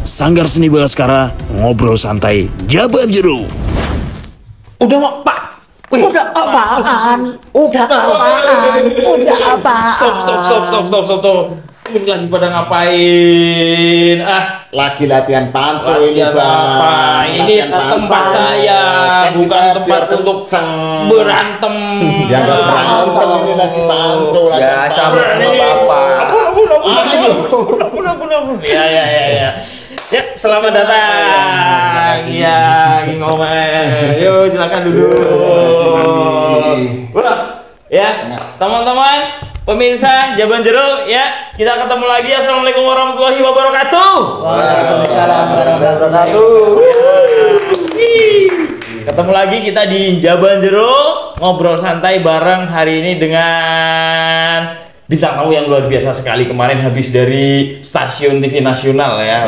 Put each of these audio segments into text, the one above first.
Sanggar Seni Bagaskara, ngobrol santai, Jaban Jero. Udah Pak. Wih. Udah apaan? Udah apaan? Udah apaan? Stop. Ini lagi pada ngapain? Lagi latihan panco ini latihan Bang. apa? Ini Latihan tempat panco. saya, Kan bukan kita tempat biar untuk kenceng. berantem. Ya nggak berantem, ini lagi panco, latihan Ya, sama panco. bapak. Ampun. Ya. Ya, selamat datang. Ya, ngomong. Yuk, silakan duduk. Wah, ya, teman-teman, pemirsa Jaban Jero, ya, kita ketemu lagi. Assalamualaikum warahmatullahi wabarakatuh. Waalaikumsalam warahmatullahi wabarakatuh. Ketemu lagi kita di Jaban Jero, ngobrol santai bareng hari ini dengan bintang tamu yang luar biasa sekali. Kemarin habis dari stasiun TV nasional ya.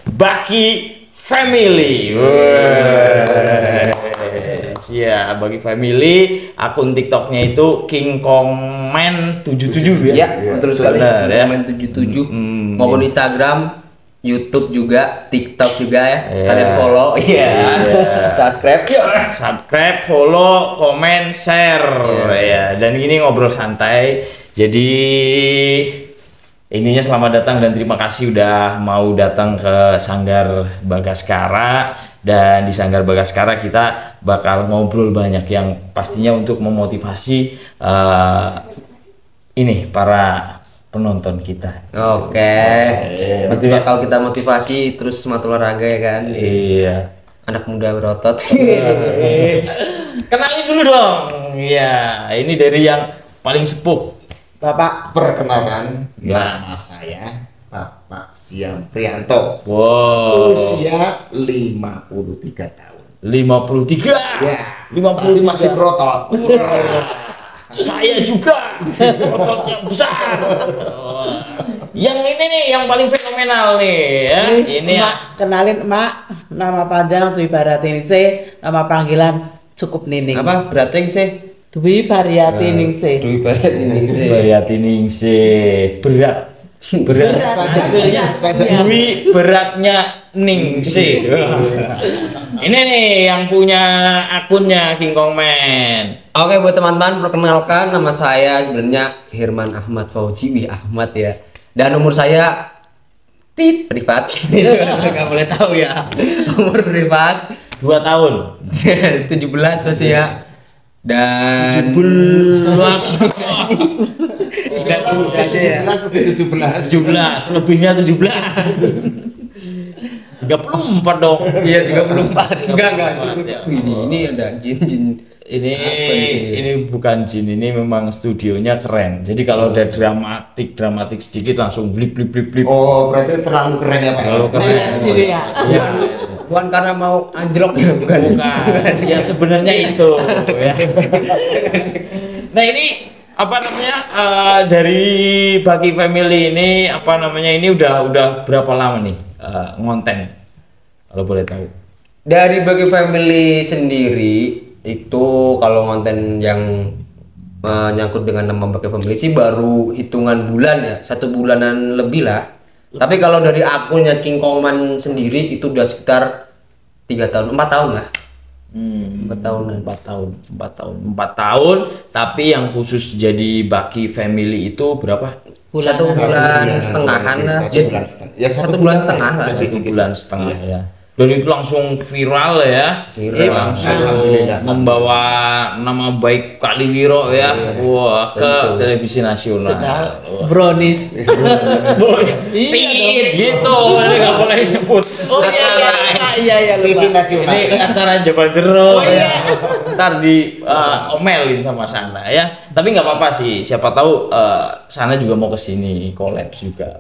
Baki Family. Ya, Baki Family, akun TikToknya itu King Komen 77 ya. Ya, betul sekali. Benar, ya. Komen 77 maupun Instagram, YouTube juga, TikTok juga ya. Iya. Kalian follow, subscribe. Subscribe, follow, komen, share ya. Dan ini ngobrol santai. Jadi intinya selamat datang dan terima kasih udah mau datang ke Sanggar Bagaskara. Dan di Sanggar Bagaskara kita bakal ngobrol banyak yang pastinya untuk memotivasi ini para penonton kita. Oke. Pasti bakal kita motivasi terus semangat olahraga ya kan. Iya. Anak muda berotot. Kenalin dulu dong. Iya, ini dari yang paling sepuh. Bapak, Perkenalkan, Ya. nama saya Bapak Siam Prianto. Wow. Usia 53 tahun. 53. Ya, 53. tapi masih berotot. Saya juga ototnya besar. Yang ini nih yang paling fenomenal nih ya. Ini ya. Emak, kenalin Emak. Nama panjang Dwi Bariatiningsih, nama panggilan cukup Nining. Apa? Berateng sih? Dwi Bariatiningsih. Dwi Barat ini sih. Bariatiningsih berat hasilnya Dwi beratnya Ningsih. Ini nih yang punya akunnya King Komen. Oke, buat teman-teman, perkenalkan nama saya sebenarnya Herman Ahmad Fauzi Ahmad ya. Dan umur saya privat. Nggak boleh tahu ya. Umur privat 2 tahun. 17 masih ya. Dan 17 lebihnya 17. 34 dong. iya 34. Enggak. Ya. Ini ada jin-jin. Ini bukan jin, ini memang studionya keren. Jadi kalau ada dramatik sedikit langsung blip. Oh, berarti terlalu keren ya Pak? Terlalu keren. Sini ya. Iya. Bukan karena mau anjlok ya, bukan. Ya sebenarnya itu ya. Nah, ini apa namanya dari Baki Family ini apa namanya ini udah berapa lama nih ngonten kalau boleh tahu? Dari Bagi Family sendiri itu kalau konten yang menyangkut dengan nama Bagi Family sih baru hitungan bulan ya, 1 bulanan lebih lah. Tapi kalau dari akunnya King Koman sendiri itu udah sekitar 4 tahun lah. 4 tahun. Tapi yang khusus jadi Baki Family itu berapa? 1 bulan setengahan lah. 1 bulan setengah. Ya, 1 bulan setengah lah. 1 bulan setengah ya. Dan itu langsung viral ya. Viral. Langsung Alhamdulillah. membawa nama baik Kaliwiro ya. Wah, ke televisi nasional. Sedang Wah. brownies. Pingin gitu, ini nggak boleh nyebut. Oh iya TV lupa. nasional. Ini acara Jaban Jero ya. Ntar di omelin sama sana ya. Tapi nggak apa-apa sih. Siapa tahu sana juga mau kesini collab juga.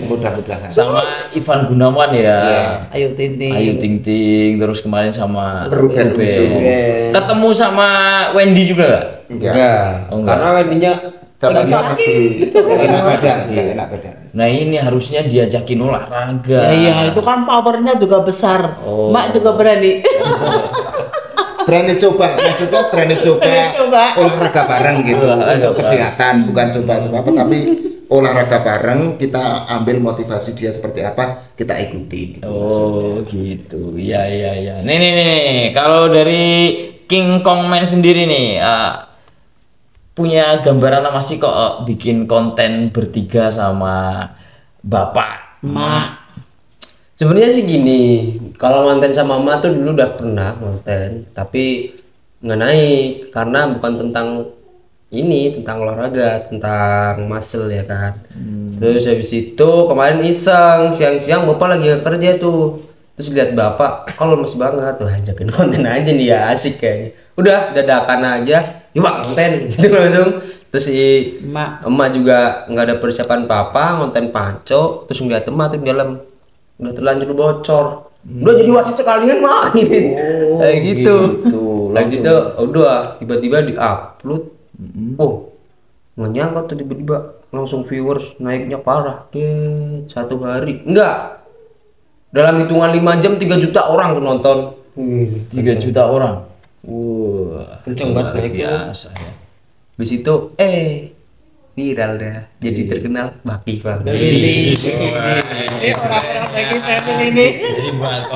Mudah-mudahan. Sama Ivan Gunawan ya. Ayu Tinting. Ayu Ting Ting, terus kemarin sama Ruben. Ketemu sama Wendy juga nggak? Enggak. Oh, enggak. Karena wendinya Dapat di enak badan, enak badan. Nah ini harusnya diajakin olahraga. Ya, iya, itu kan powernya juga besar. Oh. Mak juga berani. Berani coba, maksudnya berani coba Berani coba. olahraga bareng gitu untuk kesehatan, bukan coba-coba apa, tapi olahraga bareng, kita ambil motivasi dia seperti apa, kita ikuti gitu. Oh gitu, iya. Nih, kalau dari King Kong Man sendiri nih, punya gambaran apa sih kok bikin konten bertiga sama bapak, mak? Sebenarnya sih gini, kalau konten sama mama tuh dulu udah pernah konten, tapi nggak naik karena bukan tentang ini, tentang olahraga, tentang muscle ya kan. Terus habis itu kemarin iseng siang-siang bapak lagi kerja tuh, terus lihat bapak kalau lemes banget, tuh ajakin konten aja nih ya, asik kayaknya. Udah dadakan aja, yuk Bang, konten gitu langsung. Terus si emak juga nggak ada persiapan papa, konten panco, terus ngeliat emak tuh di dalam udah terlanjur bocor. Udah jadi wasit sekalian mah gitu. Kayak gitu. Lagi itu udah tiba-tiba di-upload. Oh, nggak nyangka tuh tiba-tiba langsung viewers naiknya parah deh, 1 hari. Enggak. Dalam hitungan 5 jam 3 juta orang tuh nonton. 3 juta orang. Wah, Kenceng banget luar itu. biasa ya. Habis itu viral dah. Jadi terkenal Baki Ini orang-orang Baki Family ini. Jadi buat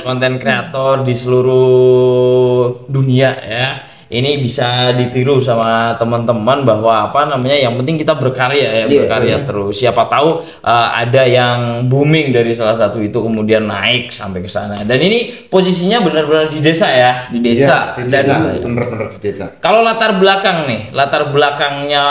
konten kreator di seluruh dunia ya, ini bisa ditiru sama teman-teman bahwa apa namanya, yang penting kita berkarya ya, berkarya terus. Siapa tahu ada yang booming dari salah satu itu kemudian naik sampai ke sana. Dan ini posisinya benar-benar di desa ya, di desa. Di Dan desa, bener-bener di desa. kalau latar belakang nih, latar belakangnya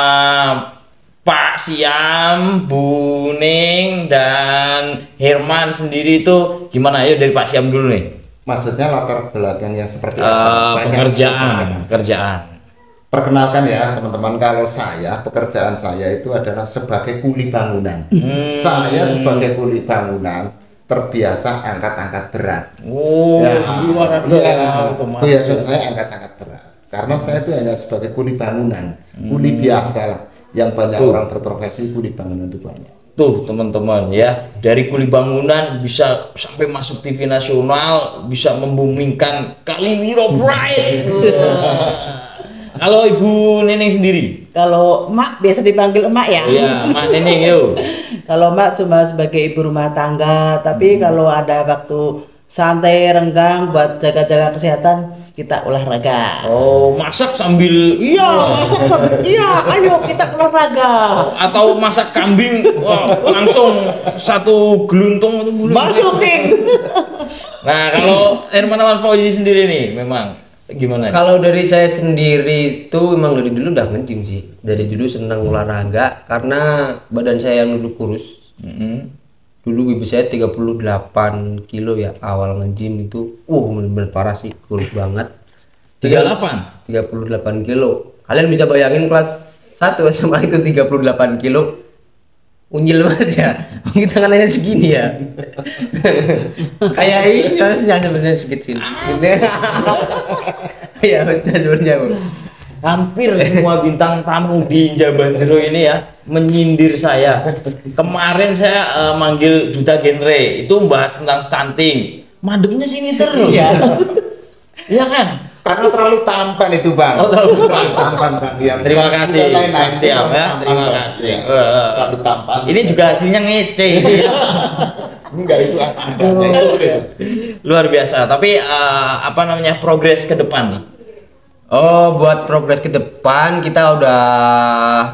Pak Siam, Bu Ning, dan Herman sendiri itu gimana? Ayo dari Pak Siam dulu nih. Maksudnya latar belakang yang seperti apa? Banyak Pekerjaan. Perkenalkan ya teman-teman, kalau saya, pekerjaan saya itu adalah sebagai kuli bangunan. Saya sebagai kuli bangunan terbiasa angkat-angkat berat. Oh, luar Iya, biasa saya angkat-angkat berat. Karena saya itu hanya sebagai kuli bangunan, kuli biasa lah. Yang banyak orang berprofesi kuli bangunan itu banyak. Tuh teman-teman ya, dari kuli bangunan bisa sampai masuk TV nasional, bisa membumingkan Kaliwiro Pride. Kalau Ibu Neneng sendiri? Kalau emak biasa dipanggil emak ya. Iya, Mak Neneng yuk. Kalau emak cuma sebagai ibu rumah tangga, tapi kalau ada waktu santai renggang buat jaga-jaga kesehatan, kita olahraga. Oh, masak sambil Ayo kita olahraga. atau masak kambing, wah, langsung satu geluntung itu Masukin. Nah, kalau Herman Fauzi sendiri nih memang gimana? Kalau dari saya sendiri itu emang dari dulu udah nge-gym sih. Dari dulu senang olahraga karena badan saya yang dulu kurus. Dulu BB saya 38 kilo ya awal nge-gym itu. Bener-bener parah sih, kurus banget. 38 kilo. Kalian bisa bayangin kelas 1 SMA itu 38 kilo. Unyil banget ya. Kita kan hanya segini ya. Kayak ini harusnya sebenarnya sedikit sini. Ya, harusnya sebenarnya. hampir semua bintang tamu di Jaban Jero ini ya menyindir saya. Kemarin saya manggil Duta Genre itu membahas tentang stunting. Mademnya sini terus. Iya kan? Karena terlalu tampan itu bang. Oh, terlalu tampan bang. Yang Terima kasih, lain-lain Bang Siam ya. tampan, Terima Bang. kasih. Terlalu tampan. Ini juga hasilnya ngece ini. Enggak, itu adanya itu. Luar biasa. Tapi apa namanya, progres ke depan nih? Oh, buat progres ke depan kita udah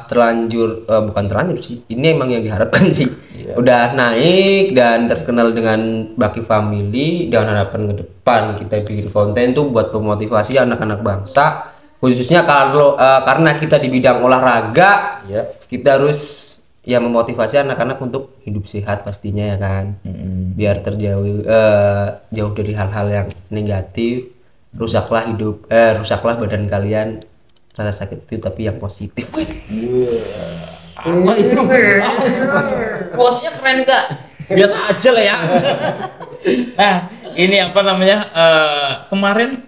terlanjur, bukan terlanjur sih. Ini emang yang diharapkan sih. Udah naik dan terkenal dengan Baki Family, dan harapan ke depan kita bikin konten tuh buat memotivasi anak-anak bangsa, khususnya kalau karena kita di bidang olahraga, kita harus ya memotivasi anak-anak untuk hidup sehat pastinya ya kan. Biar terjauh jauh dari hal-hal yang negatif. Rusaklah badan kalian, rasa sakit itu tapi yang positif. Apa itu? Bosnya keren gak? Biasa aja lah ya. Nah, ini apa namanya? Kemarin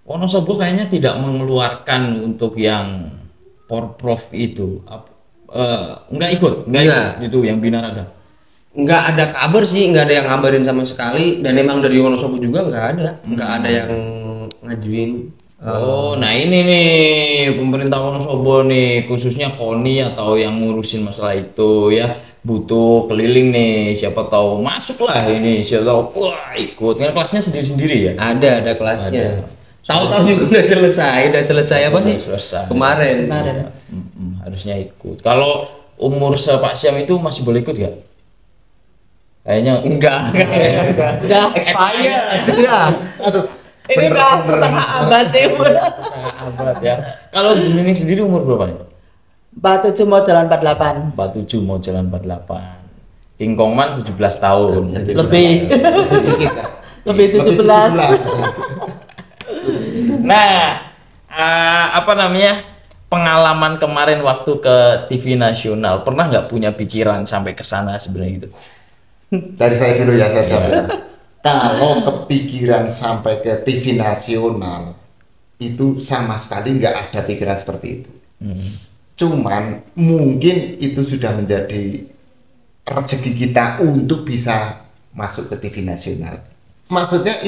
Wonosobo kayaknya tidak mengeluarkan untuk yang Porprov itu. Enggak ikut itu yang Binaraga. Nggak ada kabar sih, nggak ada yang ngabarin sama sekali, dan emang dari Wonosobo juga nggak ada yang ngajuin Oh, nah ini nih pemerintah Wonosobo nih, khususnya KONI atau yang ngurusin masalah itu ya, butuh keliling nih, siapa tahu masuk lah ini, siapa tahu wah ikut, kan kelasnya sendiri-sendiri ya. Ada kelasnya. Ada. Tahu-tahu juga udah selesai apa sih? Selesai. Kemarin. Harusnya ikut. Kalau umur Pak Syam itu masih boleh ikut gak? Kayaknya Enggak. Expired. Sudah. Aduh, Ini udah setengah abad sih. sangat abad ya. Kalau Bu Nining sendiri umur berapa nih? 47 mau jalan 48. 47 mau jalan 48. King Kongman 17 tahun. Lebih. kita. Lebih 17. Nah, apa namanya? Pengalaman kemarin waktu ke TV nasional, pernah nggak punya pikiran sampai ke sana sebenarnya gitu? Dari saya dulu ya, saya jawab. Kalau kepikiran sampai ke TV nasional itu sama sekali nggak ada pikiran seperti itu. Cuman mungkin itu sudah menjadi rezeki kita untuk bisa masuk ke TV nasional. Maksudnya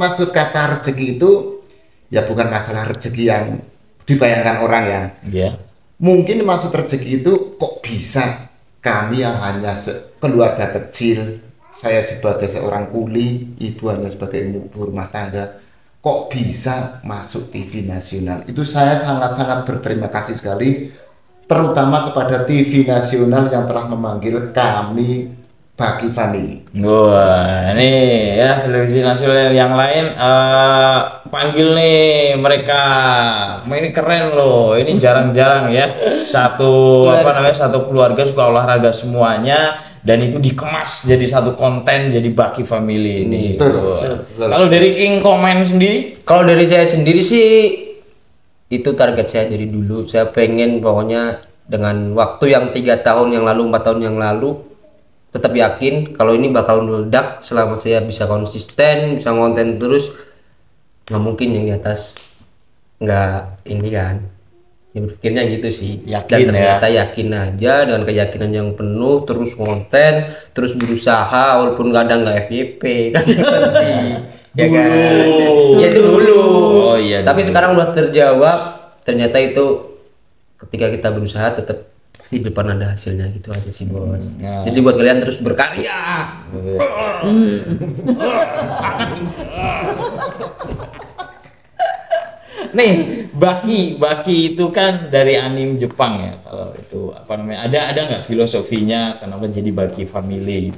maksud kata rezeki itu ya bukan masalah rezeki yang dibayangkan orang ya. Iya. Mungkin maksud rezeki itu kok bisa kami yang hanya keluarga kecil, saya sebagai seorang kuli, ibu hanya sebagai ibu rumah tangga, kok bisa masuk TV nasional. Itu saya sangat-sangat berterima kasih sekali, terutama kepada TV nasional yang telah memanggil kami Bagi Family. Wah, ini ya televisi nasional yang lain panggil nih mereka. Ini keren loh. Ini jarang-jarang ya. Satu satu keluarga suka olahraga semuanya dan itu dikemas jadi satu konten jadi Baki Family ini. Betul. Kalau dari King Komen sendiri, Kalau dari saya sendiri sih itu target saya dari dulu. Saya pengen pokoknya dengan waktu yang 3 tahun yang lalu, 4 tahun yang lalu, tetap yakin kalau ini bakal meledak selama saya bisa konsisten, bisa konten terus. Nggak mungkin yang di atas nggak ini kan. Ya berpikirnya gitu sih. Yakin Dan ternyata yakin aja dengan keyakinan yang penuh, terus konten, terus berusaha walaupun kadang nggak FYP kan yang penting. Ya kan? Ya itu dulu. Oh iya. Tapi sekarang udah terjawab. Ternyata itu ketika kita berusaha tetap pasti di depan ada hasilnya gitu aja sih bos. Nah. Jadi buat kalian terus berkarya. nih Baki itu kan dari anime Jepang ya. Kalau itu apa namanya? Ada nggak filosofinya kenapa jadi Baki Family?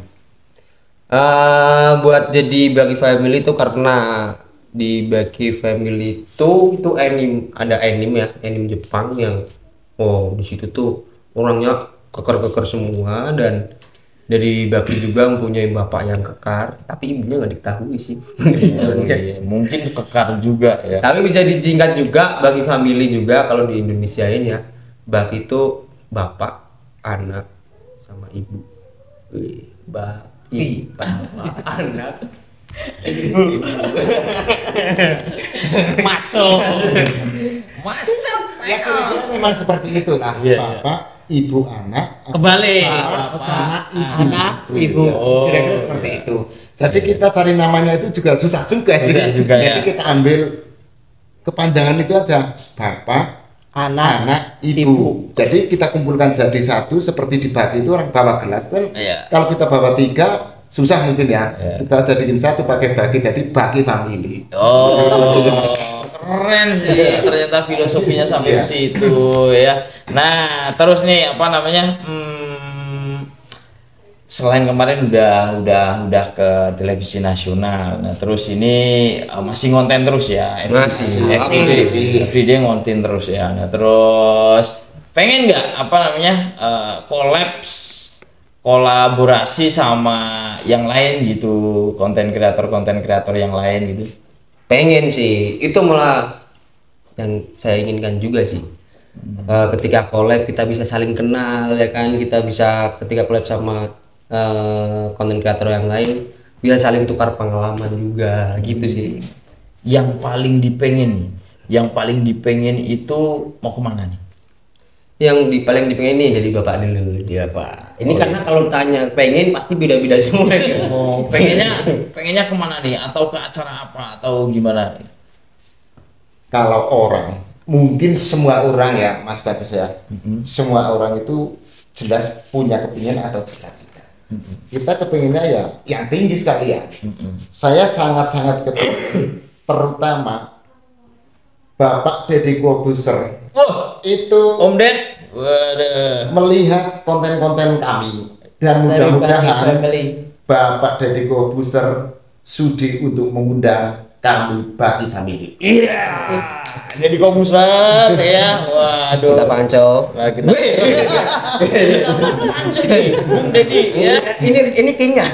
Buat jadi Baki Family itu karena di Baki Family itu anime, ada anime ya, anime Jepang yang di situ tuh orangnya kekar-kekar semua, dan dari Baki juga mempunyai bapak yang kekar tapi ibunya nggak diketahui sih. Mungkin kekar juga ya. Tapi bisa disingkat juga Baki Family juga kalau di Indonesia ini ya. Baki itu bapak, anak, sama ibu. Baki, bapak, anak, ibu. Masuk. Ya kira-kira memang seperti itu lah. Bapak, ibu, anak. Kebalik. Anak, ibu. Oh. Kira-kira seperti itu. Jadi kita cari namanya itu juga susah juga sih. Susah juga, Jadi ya. kita ambil kepanjangan itu aja. Bapak, anak, ibu. Jadi kita kumpulkan jadi satu, seperti dibagi itu orang bawa gelas kan. Iya. Kalau kita bawa 3 susah mungkin ya. Iya. Kita jadiin satu pakai bagi, jadi Baki Family. Oh, keren sih. Ternyata filosofinya sampai ke situ ya. Nah, terus nih apa namanya? Selain kemarin udah ke televisi nasional. Nah, terus ini masih ngonten terus ya. Everyday ngonten terus ya. Nah, terus pengen nggak apa namanya? Kolaborasi sama yang lain gitu, konten kreator yang lain gitu. Pengen sih, itu malah yang saya inginkan juga sih. Ketika collab kita bisa saling kenal ya kan, kita bisa ketika collab sama konten kreator yang lain bisa saling tukar pengalaman juga gitu sih. Yang paling dipengen itu mau kemana nih? Yang paling dipengen nih jadi bapak dulu ya pak. Ini karena kalau tanya pengen pasti beda-beda semua. Oh, pengennya kemana nih? Atau ke acara apa? Atau gimana? kalau orang, mungkin semua orang ya Mas Bagus ya, semua orang itu jelas punya kepingin atau cita-cita. Kita kepinginnya ya yang tinggi sekalian. Saya sangat-sangat kepingin, terutama Bapak Deddy Corbuzier itu Om Ded, waduh. melihat konten-konten kami dan Dari mudah-mudahan Baki Family. Bapak Deddy Corbuzier sudi untuk mengundang kami Baki Family. Iya. Jadi Corbuzier ya. Waduh. Kita panco. Nah, kita pancet nih, Bung Deddy ya. Ini kingnya.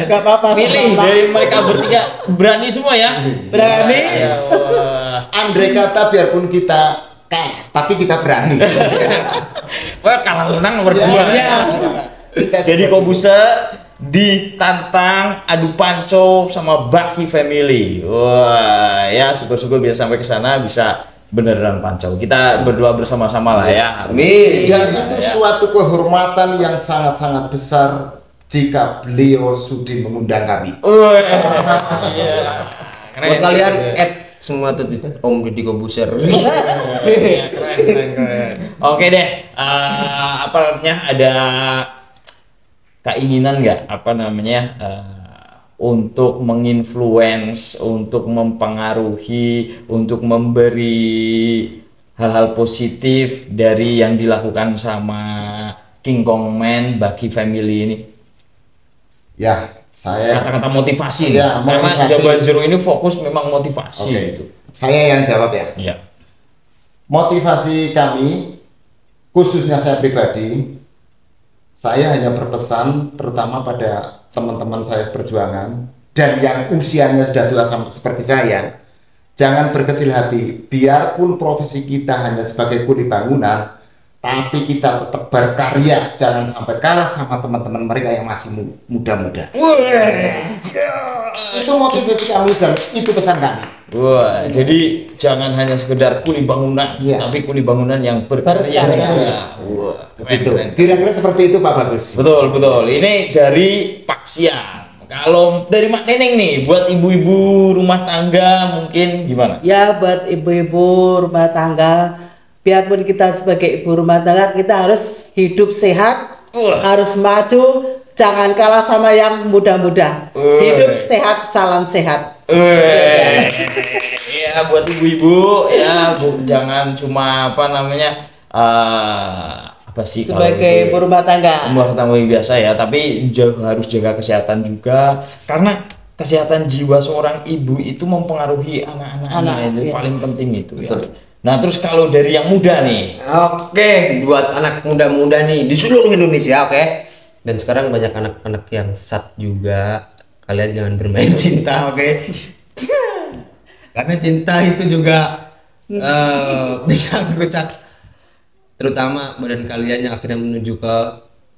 Gak apa-apa. Pilih Pak. dari mereka bertiga, berani semua ya. Berani. Ya, wah. Andai kata biarpun kita kalah, tapi kita berani. Wah, kalah menang nomor Ya, 2. ya. Kita Jadi coba. Corbuzier ditantang adu panco sama Baki Family. Wah, ya syukur-syukur bisa sampai ke sana bisa beneran panco. Kita berdoa bersama-sama lah ya. Amin. Dan itu suatu kehormatan yang sangat-sangat besar jika beliau sudi mengundang kami. Wah, iya. Keren. Buat kalian add semua tuh Om Deddy Corbuzier. Keren. Oke deh, apa namanya, ada keinginan nggak untuk menginfluence, untuk mempengaruhi, untuk memberi hal-hal positif dari yang dilakukan sama King Kong Man, Baki Family ini? Ya, saya Kata-kata motivasi nih, Ya, karena motivasi. Jagoan Zero ini fokus memang motivasi Oke. gitu. Saya yang jawab ya. Iya. Motivasi kami, khususnya saya pribadi, saya hanya berpesan terutama pada teman-teman saya seperjuangan dan yang usianya sudah tua seperti saya, jangan berkecil hati. Biarpun profesi kita hanya sebagai kuli bangunan, tapi kita tetap berkarya. Jangan sampai kalah sama teman-teman mereka yang masih muda-muda. Itu motivasi kami dan itu pesan kami. Wah, jadi jangan hanya sekedar kuli bangunan, Iya. tapi kuli bangunan yang berkarya. Berkarya. Wah, Itu keren. kira-kira seperti itu Pak Bagus. Betul. Ini dari Pak Sian. Kalau dari Mak Neneng nih, buat ibu-ibu rumah tangga mungkin gimana? Ya, buat ibu-ibu rumah tangga, biarpun kita sebagai ibu rumah tangga, kita harus hidup sehat, harus maju, jangan kalah sama yang muda-muda. Hidup sehat, salam sehat. Ya buat ibu-ibu ya, jangan cuma apa sih kalau Sebagai ibu rumah tangga. rumah tangga yang biasa ya, tapi harus jaga kesehatan juga, karena kesehatan jiwa seorang ibu itu mempengaruhi anak-anaknya, itu iya. paling penting itu ya. Betul. Nah terus kalau dari yang muda nih, Oke, buat anak muda-muda nih di seluruh Indonesia, oke. Dan sekarang banyak anak-anak yang sat juga. Kalian jangan bermain cinta, oke? Karena cinta itu juga bisa merusak, terutama badan kalian yang akhirnya menuju ke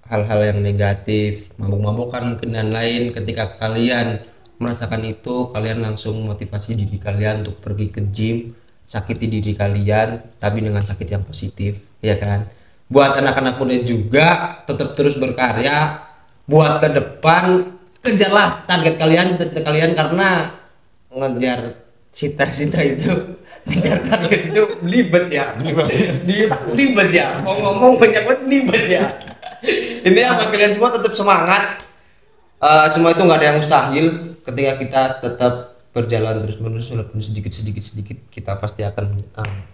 hal-hal yang negatif, mabuk-mabukan mungkin dan lain. Ketika kalian merasakan itu, kalian langsung motivasi diri kalian untuk pergi ke gym, sakiti diri kalian, tapi dengan sakit yang positif, ya kan? Buat anak-anak muda juga, tetap terus berkarya, buat ke depan, kejarlah target kalian, cita-cita kalian, karena ngejar cita-cita itu, ngejar target itu belibet ya, belibet ya, mau ngomong banyak banget belibet ya. Intinya buat kalian semua tetap semangat. Semua itu nggak ada yang mustahil. Ketika kita tetap berjalan terus-menerus, walaupun sedikit kita pasti akan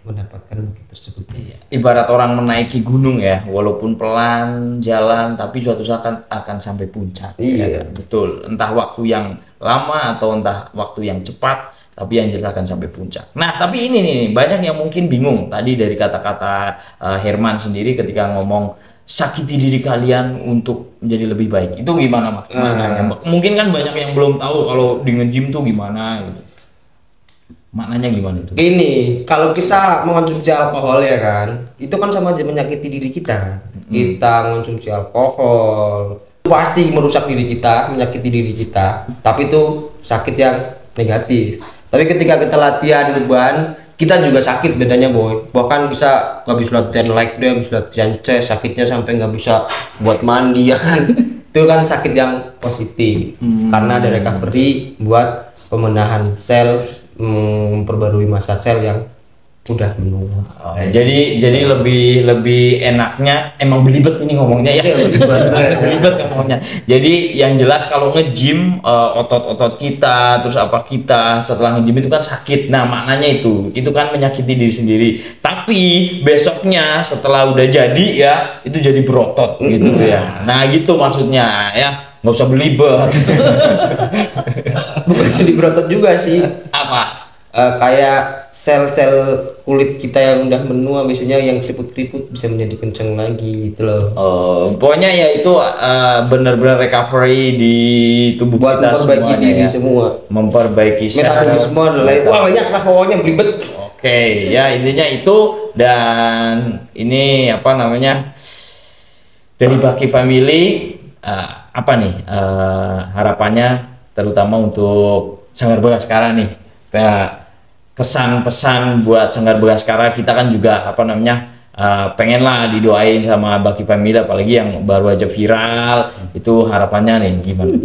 mendapatkan bukit tersebut. ibarat orang menaiki gunung ya, walaupun pelan jalan, tapi suatu saat akan sampai puncak. Iya. Ya kan? Betul. Entah waktu yang lama atau entah waktu yang cepat, tapi yang jelas akan sampai puncak. Nah, tapi ini nih, banyak yang mungkin bingung tadi dari kata-kata Herman sendiri ketika ngomong sakiti diri kalian untuk menjadi lebih baik. Itu gimana maknanya? Mungkin kan banyak yang belum tahu kalau di nge-gym tuh gimana gitu. Maknanya gimana itu? Ini kalau kita mengonsumsi alkohol ya kan, itu kan sama aja menyakiti diri kita. Kita mengonsumsi alkohol pasti merusak diri kita, menyakiti diri kita. Tapi itu sakit yang negatif. Tapi ketika kita latihan beban, kita juga sakit bedanya boy. Bahkan bisa nggak bisa latihan leg day, bisa latihan chest, sakitnya sampai nggak bisa buat mandi ya kan. Itu kan sakit yang positif. Karena ada recovery buat pemenahan sel memperbarui masa sel yang udah menua. Jadi lebih enaknya emang belibet ini ngomongnya ya. Belibet ngomongnya. Jadi yang jelas kalau nge-gym otot-otot kita terus apa kita setelah nge-gym itu kan sakit. Nah, maknanya itu kan menyakiti diri sendiri. Tapi besoknya setelah udah jadi ya itu jadi berotot gitu ya. Nah, gitu maksudnya ya. Nggak usah belibet. Bukan jadi berotot juga sih. Apa? Kayak sel-sel kulit kita yang udah menua biasanya yang keriput-keriput bisa menjadi kenceng lagi gitu loh. Pokoknya ya itu benar-benar recovery di tubuh Buat kita memperbaiki semuanya diri ya. semua. Memperbaiki Metabolisme dan lain. Wah, banyak lah pokoknya belibet. Oke, ya intinya itu. Dan ini apa namanya, dari Baki Family apa nih harapannya terutama untuk Sanggar Bagaskara nih, kayak kesan pesan buat Sanggar Bagaskara. Kita kan juga apa namanya pengen lah didoain sama Baki Family, apalagi yang baru aja viral itu, harapannya nih gimana?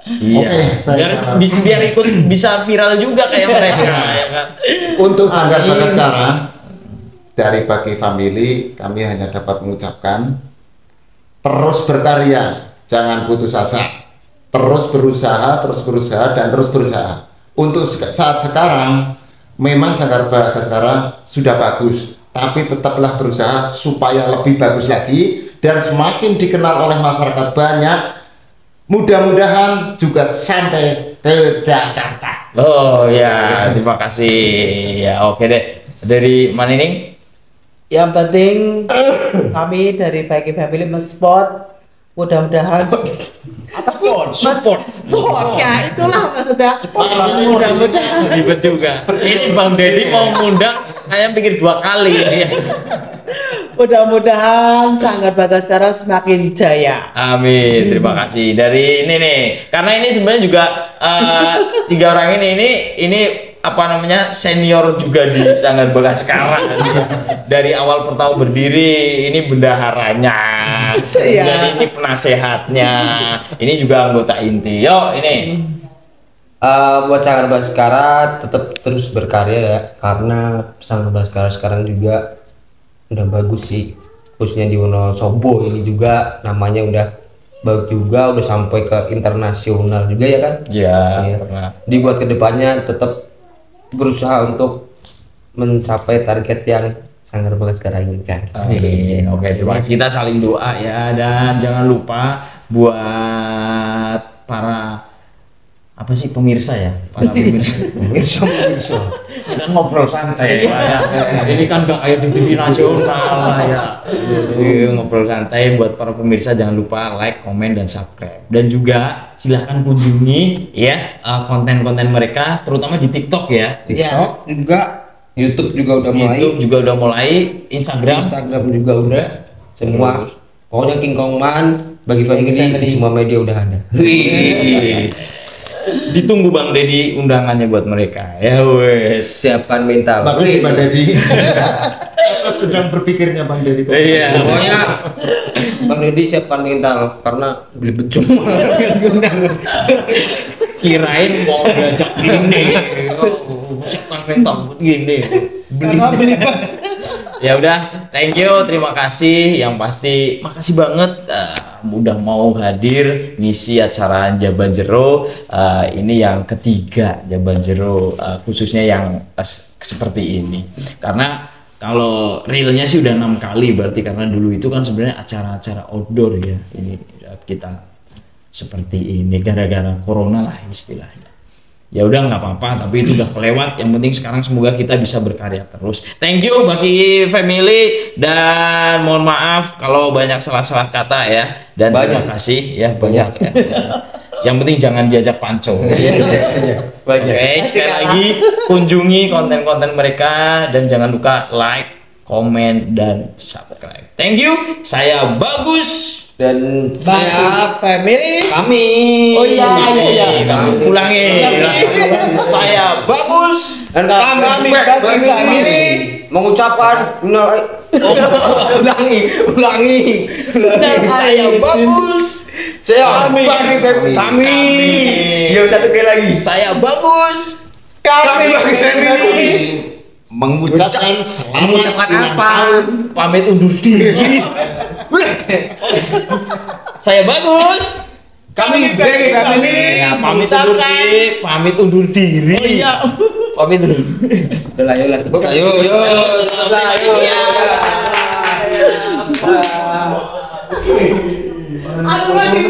Iya, Oke, saya biar ikut bisa viral juga kayak mereka ya kan. Untuk Sanggar Bagaskara dari Baki Family kami hanya dapat mengucapkan terus berkarya, jangan putus asa, terus berusaha, dan terus berusaha. Untuk saat sekarang memang Sanggar Bagaskara sudah bagus, tapi tetaplah berusaha supaya lebih bagus lagi dan semakin dikenal oleh masyarakat banyak. Mudah-mudahan juga sampai ke Jakarta. Oh ya, terima kasih. Ya oke deh. Dari Manining? Yang penting kami dari Baki Family mensupport, mudah-mudahan support ya itulah maksudnya. Mudah-mudahan ribet juga. Ini Bang Deddy mau ngundang kayak pikir 2 kali ya. Mudah-mudahan Sanggar Bagaskara semakin jaya. Amin, terima kasih. Dari ini nih, karena ini sebenarnya juga 3 orang ini apa namanya senior juga di Sanggar Bagaskara. Dari awal pertama berdiri ini bendaharanya, dan ini penasehatnya, ini juga anggota inti. Yo ini. Buat Sanggar Bagaskara tetap terus berkarya ya, karena Sanggar Bagaskara sekarang juga udah bagus sih, khususnya di Wonosobo ini juga namanya udah bagus juga, udah sampai ke internasional juga ya kan. Ya, Iya. Dibuat kedepannya tetap berusaha untuk mencapai target yang Sanggar Bagaskara inginkan. Amin. Oke, terima kasih. Kita saling doa ya, dan jangan lupa buat para apa sih pemirsa ya, para pemirsa kita ngobrol santai ya. Ini kan gak kayak di TV nasional ya. Ngobrol santai. Buat para pemirsa jangan lupa like, komen, dan subscribe, dan juga silahkan kunjungi ya konten-konten mereka, terutama di TikTok ya. TikTok juga, YouTube juga udah mulai. YouTube juga udah mulai, Instagram juga udah. Semua. Pokoknya King Kong Man, Baki Family di semua media udah ada. Ditunggu Bang Deddy undangannya buat mereka ya wes. Siapkan mental. Bagus Bang Deddy. Atas sedang berpikirnya Bang Deddy. Iya. Pokoknya Bang Deddy siapkan mental karena beli becum. Kirain mau diajak gini. Siapkan mental buat gini. Beli. Ya udah, thank you, terima kasih. Yang pasti makasih banget udah mau hadir ngisi acara Jaban Jero. Ini yang ketiga Jaban Jero, khususnya yang seperti ini. Karena kalau realnya sih udah 6 kali berarti, karena dulu itu kan sebenarnya acara-acara outdoor ya. Ini kita seperti ini gara-gara corona lah istilahnya. Ya udah nggak apa-apa, tapi itu udah kelewat. Yang penting sekarang semoga kita bisa berkarya terus. Thank you Baki Family, dan mohon maaf kalau banyak salah-salah kata ya. Dan terima kasih ya banyak ya. Yang penting jangan diajak panco. Oke, sekali lagi kunjungi konten-konten mereka, dan jangan lupa like, komen, dan subscribe. Thank you. Saya Bagus. Dan Baki Family. kami. Oh iya. Kamu ulangi. Saya Bagus. Dan kami Baki Family mengucapkan ulangi. Saya Bagus. Saya kami. Kami. Ya satu kali lagi. Saya Bagus. Kami Bagi Family mengucapkan selamat mengucapkan ulang apa? tahun. Pamit undur diri. Saya Bagus. Kami Bagi Family. Ya, pamit undur diri, pamit undur diri. Oh iya. Pamit undur. Udah lah, yuk lah. Ayo, tutup lah, ayo. Aku lagi